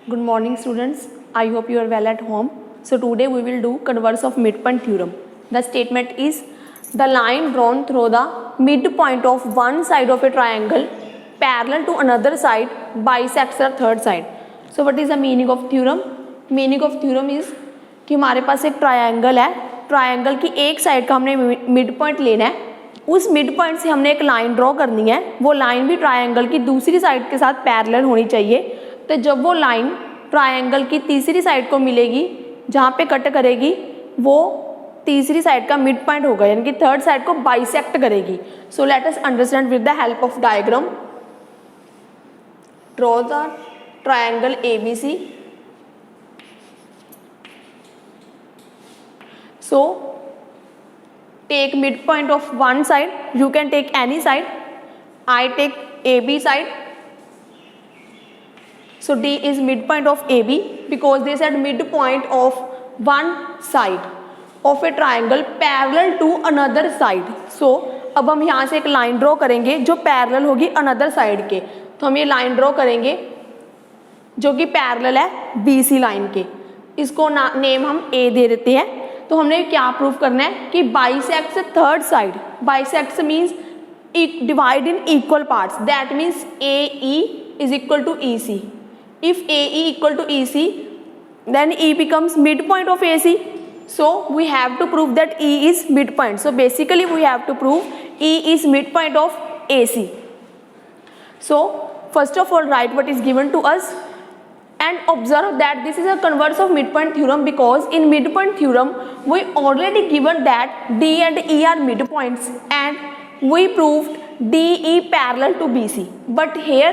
Good morning, students. I hope you are well at home. So today we will do converse of midpoint theorem. The statement is the line drawn through the midpoint of one side of a triangle parallel to another side bisects the third side. So what is the meaning of theorem? Meaning of theorem is कि हमारे पास एक triangle है, triangle की एक side का हमने mid point लेना है, उस मिड पॉइंट से हमने एक लाइन ड्रॉ करनी है, वो लाइन भी ट्रायंगल की दूसरी साइड के साथ पैरेलल होनी चाहिए. तो जब वो लाइन ट्रायंगल की तीसरी साइड को मिलेगी, जहाँ पे कट करेगी, वो तीसरी साइड का मिड पॉइंट होगा, यानी कि थर्ड साइड को बाइसेक्ट करेगी. So let us understand with the help of diagram. Draw the triangle ABC. So take midpoint of one side, you can take any side. I take AB side. So D is midpoint of AB because they said midpoint of one side of a triangle parallel to another side. So अब हम यहाँ से एक line draw करेंगे जो parallel होगी another side के. तो हम ये लाइन ड्रॉ करेंगे जो कि पैरेलल है BC लाइन के. इसको नेम हम A दे देते हैं. तो हमने क्या प्रूव करना है कि bisects third side. Bisects means divide in equal parts. That means AE is equal to EC. If AE equal to EC, then E becomes midpoint of AC. So we have to prove that E is midpoint. So basically we have to prove E is midpoint of AC. So first of all write what is given to us. And observe that this is a converse of midpoint theorem because in midpoint theorem we already given that D and E are midpoints and we proved DE parallel to BC. But here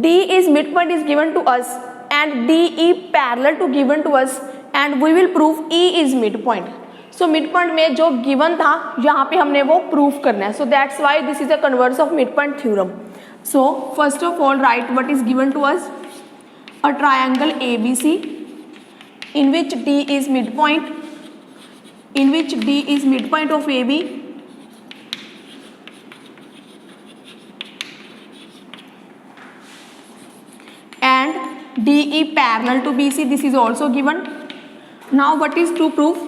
D is midpoint is given to us and DE parallel to given to us and we will prove E is midpoint. So midpoint में जो given था यहाँ पे हमने वो prove करना है. So that's why this is a converse of midpoint theorem. So first of all write what is given to us. A triangle ABC in which D is midpoint, in which D is midpoint of AB and DE parallel to BC. This is also given. Now what is to prove?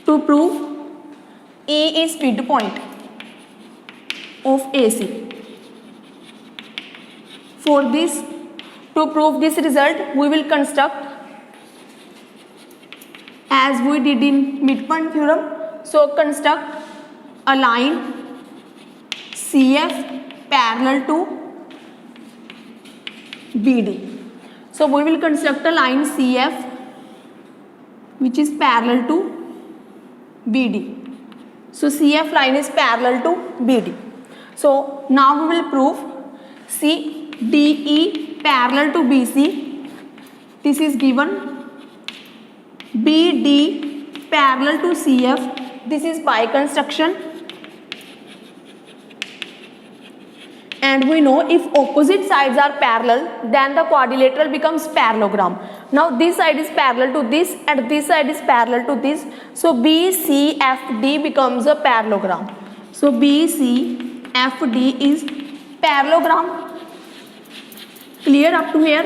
To prove E is midpoint of AC. For this, to prove this result, we will construct as we did in midpoint theorem. So construct a line CF parallel to BD. So we will construct a line CF which is parallel to BD. So CF line is parallel to BD. So now we will prove DE parallel to BC. This is given. BD parallel to CF. This is by construction. And we know if opposite sides are parallel, then the quadrilateral becomes parallelogram. Now this side is parallel to this and this side is parallel to this. So BCFD becomes a parallelogram. So BCFD is parallelogram. Clear up to here?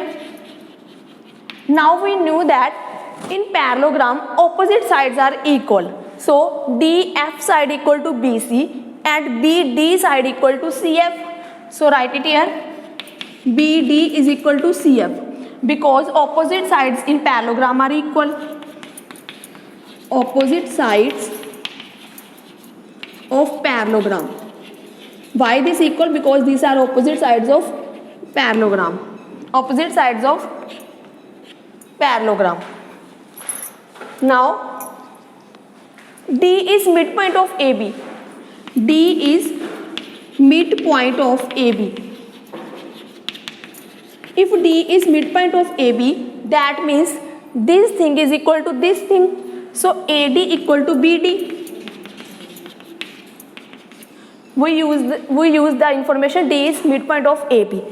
Now we knew that in parallelogram opposite sides are equal. So DF side equal to BC and BD side equal to CF. So write it here. BD is equal to CF because opposite sides in parallelogram are equal. Opposite sides of parallelogram. Why this equal? Because these are opposite sides of parallelogram. Opposite sides of parallelogram. Now D is midpoint of AB. D is midpoint of AB. If D is midpoint of AB, that means this thing is equal to this thing. So AD equal to BD. We use the information D is midpoint of AB.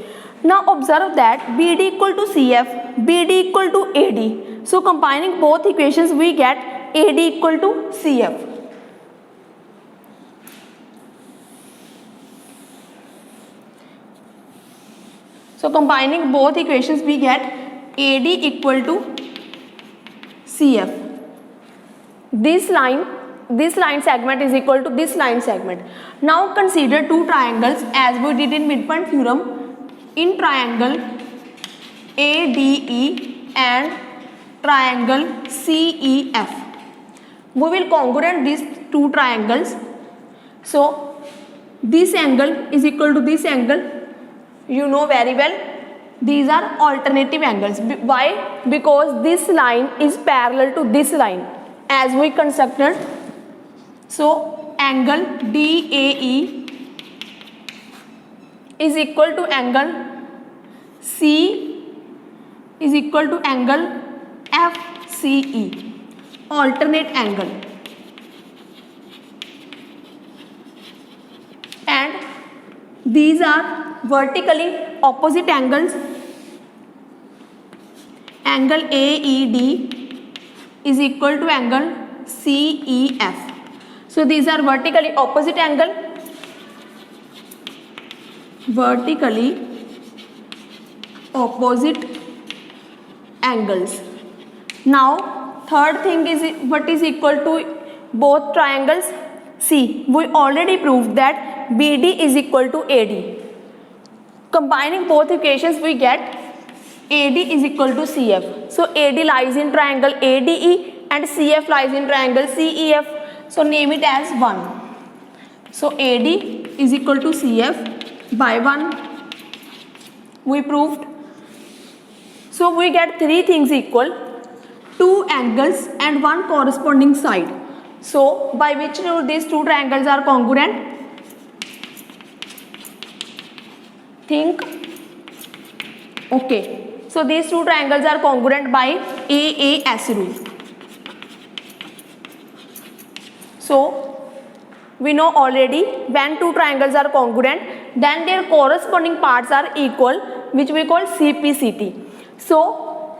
Now observe that BD equal to CF, BD equal to AD. So combining both equations we get AD equal to CF. So combining both equations we get AD equal to CF. This line segment is equal to this line segment. Now consider two triangles as we did in midpoint theorem. In triangle ADE and triangle CEF, we will congruent these two triangles. So this angle is equal to this angle, you know very well. These are alternative angles. Why? Because this line is parallel to this line as we constructed. So angle DAE is equal to angle C is equal to angle FCE, alternate angle. And these are vertically opposite angles. Angle AED is equal to angle CEF. So these are vertically opposite angle. Vertically opposite angles. Now third thing is what is equal to both triangles. See, we already proved that BD is equal to AD. Combining both equations we get AD is equal to CF. So AD lies in triangle ADE and CF lies in triangle CEF. So name it as 1. So AD is equal to CF by 1. We proved. So we get three things equal, two angles and one corresponding side. So by which rule these two triangles are congruent? Think. Okay. So these two triangles are congruent by AAS rule. So we know already when two triangles are congruent, then their corresponding parts are equal, which we call CPCT. So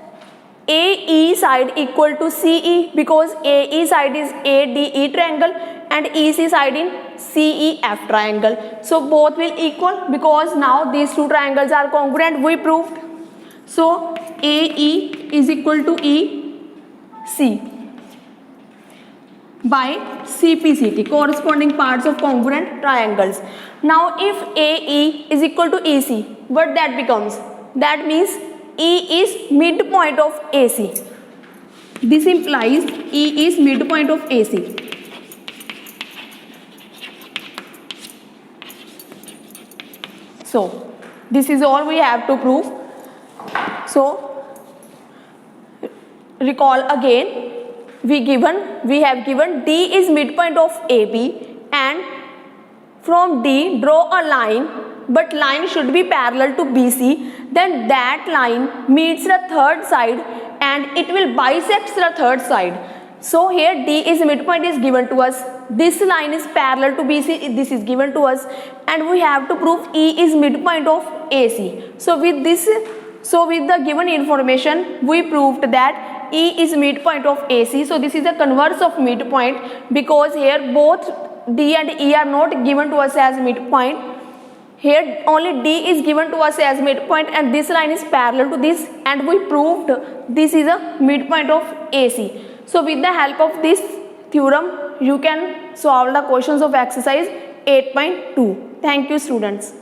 AE side equal to CE because AE side is ADE triangle and EC side in CEF triangle. So both will equal because now these two triangles are congruent, we proved. So AE is equal to EC by CPCT, corresponding parts of congruent triangles. Now if AE is equal to EC, what that becomes? That means E is midpoint of AC. This implies E is midpoint of AC. So this is all we have to prove. So recall again, we have given D is midpoint of AB and from D draw a line, but line should be parallel to BC. Then that line meets the third side and it will bisect the third side. So here D is midpoint is given to us. This line is parallel to BC, this is given to us, and we have to prove E is midpoint of AC. So with the given information, we proved that E is midpoint of AC. So this is the converse of midpoint because here both D and E are not given to us as midpoint. Here only D is given to us as midpoint and this line is parallel to this, and we proved this is a midpoint of AC. So with the help of this theorem, you can solve the questions of exercise 8.2. Thank you students.